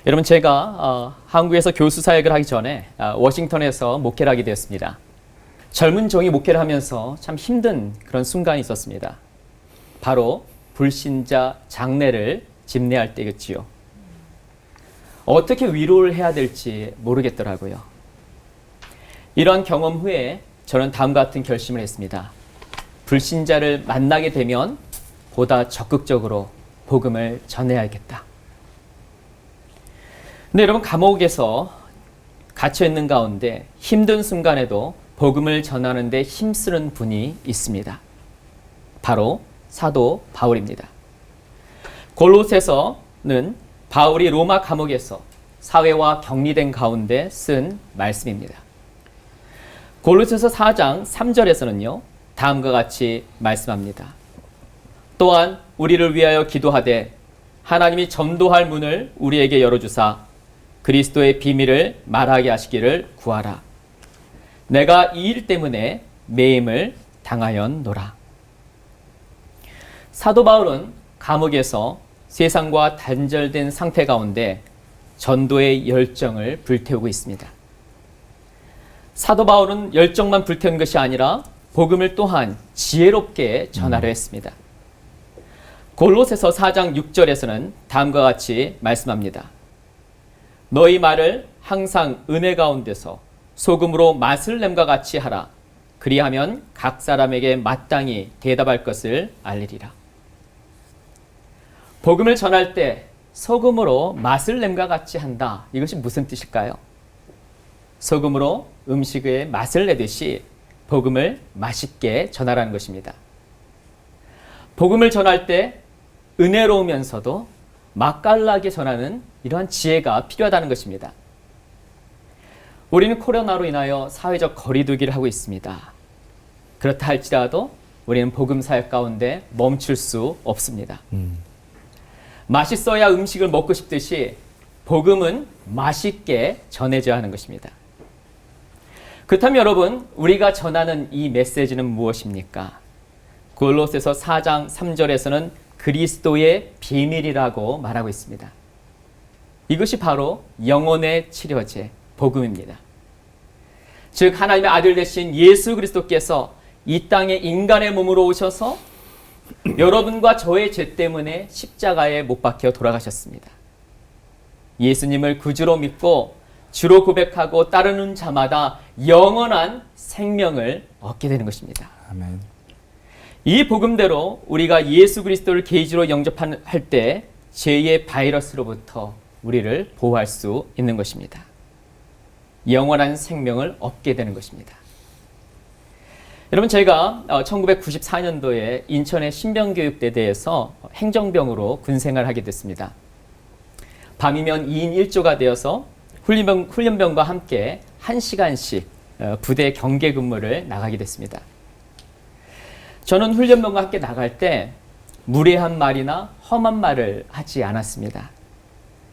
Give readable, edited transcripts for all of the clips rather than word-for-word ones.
여러분, 제가 한국에서 교수 사역을 하기 전에 워싱턴에서 목회를 하게 되었습니다. 젊은 종이 목회를 하면서 참 힘든 그런 순간이 있었습니다. 바로 불신자 장례를 집례할 때였지요. 어떻게 위로를 해야 될지 모르겠더라고요. 이런 경험 후에 저는 다음과 같은 결심을 했습니다. 불신자를 만나게 되면 보다 적극적으로 복음을 전해야겠다. 근데 여러분, 감옥에서 갇혀 있는 가운데 힘든 순간에도 복음을 전하는 데 힘쓰는 분이 있습니다. 바로 사도 바울입니다. 골로새서는 바울이 로마 감옥에서 사회와 격리된 가운데 쓴 말씀입니다. 골로새서 4장 3절에서는요, 다음과 같이 말씀합니다. 또한 우리를 위하여 기도하되 하나님이 전도할 문을 우리에게 열어주사 그리스도의 비밀을 말하게 하시기를 구하라. 내가 이 일 때문에 매임을 당하였노라. 사도 바울은 감옥에서 세상과 단절된 상태 가운데 전도의 열정을 불태우고 있습니다. 사도 바울은 열정만 불태운 것이 아니라 복음을 또한 지혜롭게 전하려 했습니다. 골로새서 4장 6절에서는 다음과 같이 말씀합니다. 너희 말을 항상 은혜 가운데서 소금으로 맛을 냄과 같이 하라. 그리하면 각 사람에게 마땅히 대답할 것을 알리리라. 복음을 전할 때 소금으로 맛을 냄과 같이 한다. 이것이 무슨 뜻일까요? 소금으로 음식에 맛을 내듯이 복음을 맛있게 전하라는 것입니다. 복음을 전할 때 은혜로우면서도 맛깔나게 전하는 이러한 지혜가 필요하다는 것입니다. 우리는 코로나로 인하여 사회적 거리두기를 하고 있습니다. 그렇다 할지라도 우리는 복음 사역 가운데 멈출 수 없습니다. 맛있어야 음식을 먹고 싶듯이 복음은 맛있게 전해져야 하는 것입니다. 그렇다면 여러분, 우리가 전하는 이 메시지는 무엇입니까? 골로새서 4장 3절에서는 그리스도의 비밀이라고 말하고 있습니다. 이것이 바로 영혼의 치료제, 복음입니다. 즉, 하나님의 아들 되신 예수 그리스도께서 이 땅에 인간의 몸으로 오셔서 여러분과 저의 죄 때문에 십자가에 못 박혀 돌아가셨습니다. 예수님을 구주로 믿고 주로 고백하고 따르는 자마다 영원한 생명을 얻게 되는 것입니다. 아멘. 이 복음대로 우리가 예수 그리스도를 개인으로 영접할 때 죄의 바이러스로부터 우리를 보호할 수 있는 것입니다. 영원한 생명을 얻게 되는 것입니다. 여러분, 제가 1994년도에 인천의 신병교육대대에서 행정병으로 군생활을 하게 됐습니다. 밤이면 2인 1조가 되어서 훈련병과 함께 1시간씩 부대 경계 근무를 나가게 됐습니다. 저는 훈련병과 함께 나갈 때 무례한 말이나 험한 말을 하지 않았습니다.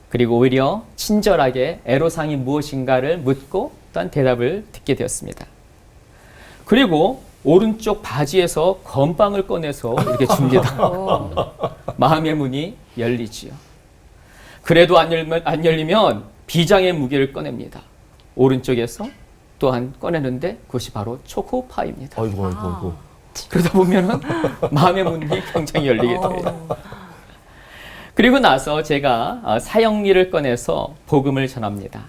그리고 오히려 친절하게 애로사항이 무엇인가를 묻고 또한 대답을 듣게 되었습니다. 그리고 오른쪽 바지에서 건빵을 꺼내서 이렇게 줍니다. 마음의 문이 열리지요. 그래도 안 열리면 비장의 무기를 꺼냅니다. 오른쪽에서 또한 꺼내는데 그것이 바로 초코파이입니다. 아이고. 그러다 보면은 마음의 문이 굉장히 열리게 돼요. 그리고 나서 제가 사형리를 꺼내서 복음을 전합니다.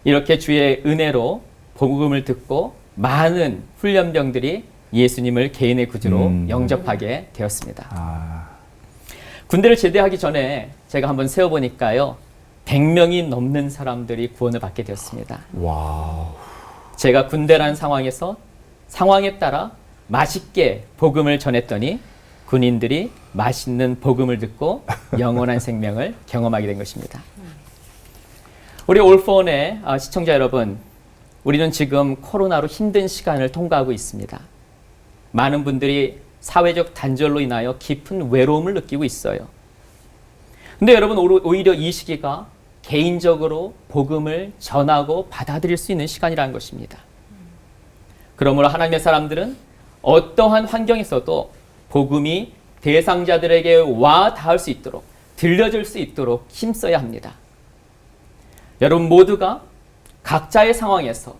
이렇게 주의 은혜로 복음을 듣고 많은 훈련병들이 예수님을 개인의 구주로 영접하게 되었습니다. 군대를 제대하기 전에 제가 한번 세어보니까요, 100명이 넘는 사람들이 구원을 받게 되었습니다. 와우. 제가 군대라는 상황에 따라 맛있게 복음을 전했더니 군인들이 맛있는 복음을 듣고 영원한 생명을 경험하게 된 것입니다. 우리 올포원의 시청자 여러분, 우리는 지금 코로나로 힘든 시간을 통과하고 있습니다. 많은 분들이 사회적 단절로 인하여 깊은 외로움을 느끼고 있어요. 근데 여러분, 오히려 이 시기가 개인적으로 복음을 전하고 받아들일 수 있는 시간이라는 것입니다. 그러므로 하나님의 사람들은 어떠한 환경에서도 복음이 대상자들에게 와 닿을 수 있도록, 들려질 수 있도록 힘써야 합니다. 여러분 모두가 각자의 상황에서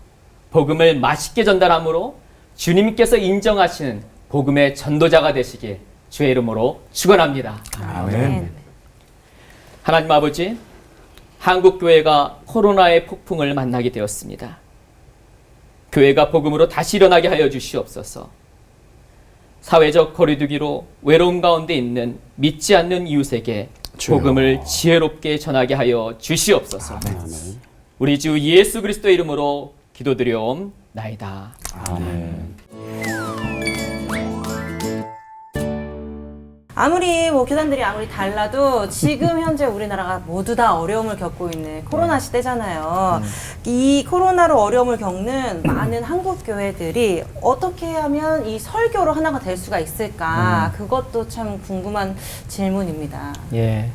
복음을 맛있게 전달함으로 주님께서 인정하시는 복음의 전도자가 되시길 주의 이름으로 축원합니다. 아멘. 하나님 아버지, 한국교회가 코로나의 폭풍을 만나게 되었습니다. 교회가 복음으로 다시 일어나게 하여 주시옵소서. 사회적 거리두기로 외로움 가운데 있는 믿지 않는 이웃에게 복음을 지혜롭게 전하게 하여 주시옵소서. 아멘. 우리 주 예수 그리스도의 이름으로 기도드려옵나이다. 아멘. 아무리 교단들이 아무리 달라도 지금 현재 우리나라가 모두 다 어려움을 겪고 있는 코로나 시대잖아요. 이 코로나로 어려움을 겪는 많은 한국 교회들이 어떻게 하면 이 설교로 하나가 될 수가 있을까? 그것도 참 궁금한 질문입니다. 예.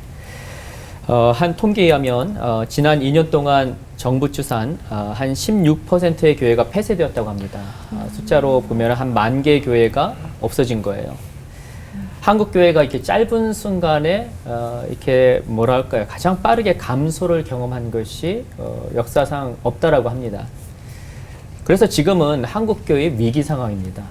한 통계에 의하면 지난 2년 동안 정부 추산 한 16%의 교회가 폐쇄되었다고 합니다. 숫자로 보면 한 10,000개의 교회가 없어진 거예요. 한국 교회가 이렇게 짧은 순간에 이렇게 뭐랄까요, 가장 빠르게 감소를 경험한 것이 역사상 없다라고 합니다. 그래서 지금은 한국 교회의 위기 상황입니다.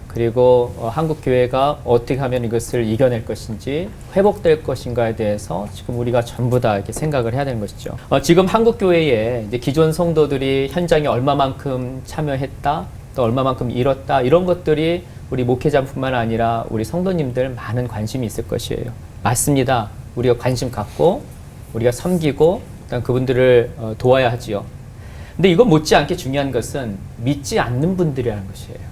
그리고 한국 교회가 어떻게 하면 이것을 이겨낼 것인지 회복될 것인가에 대해서 지금 우리가 전부 다 이렇게 생각을 해야 되는 것이죠. 지금 한국 교회에 이제 기존 성도들이 현장에 얼마만큼 참여했다, 또 얼마만큼 잃었다, 이런 것들이 우리 목회자뿐만 아니라 우리 성도님들 많은 관심이 있을 것이에요. 맞습니다. 우리가 관심 갖고 우리가 섬기고 일단 그분들을 도와야 하지요. 근데 이거 못지않게 중요한 것은 믿지 않는 분들이라는 것이에요.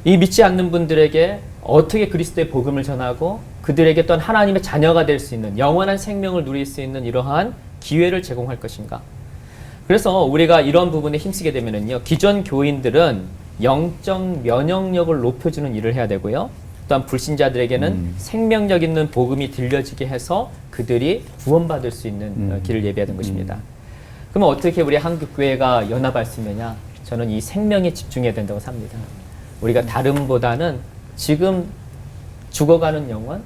이 믿지 않는 분들에게 어떻게 그리스도의 복음을 전하고 그들에게 또한 하나님의 자녀가 될 수 있는 영원한 생명을 누릴 수 있는 이러한 기회를 제공할 것인가. 그래서 우리가 이런 부분에 힘쓰게 되면은요, 기존 교인들은 영적 면역력을 높여주는 일을 해야 되고요. 또한 불신자들에게는 생명력 있는 복음이 들려지게 해서 그들이 구원받을 수 있는 길을 예비하는 것입니다. 그러면 어떻게 우리 한국교회가 연합할 수 있느냐? 저는 이 생명에 집중해야 된다고 삽니다. 우리가 다름보다는 지금 죽어가는 영혼,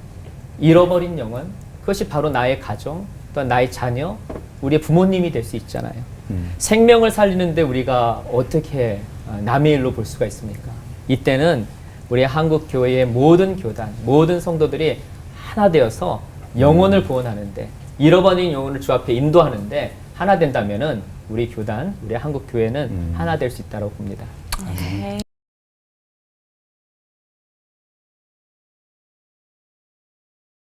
잃어버린 영혼, 그것이 바로 나의 가정, 또한 나의 자녀, 우리의 부모님이 될 수 있잖아요. 생명을 살리는데 우리가 어떻게 남의 일로 볼 수가 있습니까? 이때는 우리 한국 교회의 모든 교단, 모든 성도들이 하나 되어서 영혼을 구원하는데, 잃어버린 영혼을 주 앞에 인도하는데 하나 된다면은 우리 교단, 우리 한국 교회는 하나 될 수 있다고 봅니다. 네.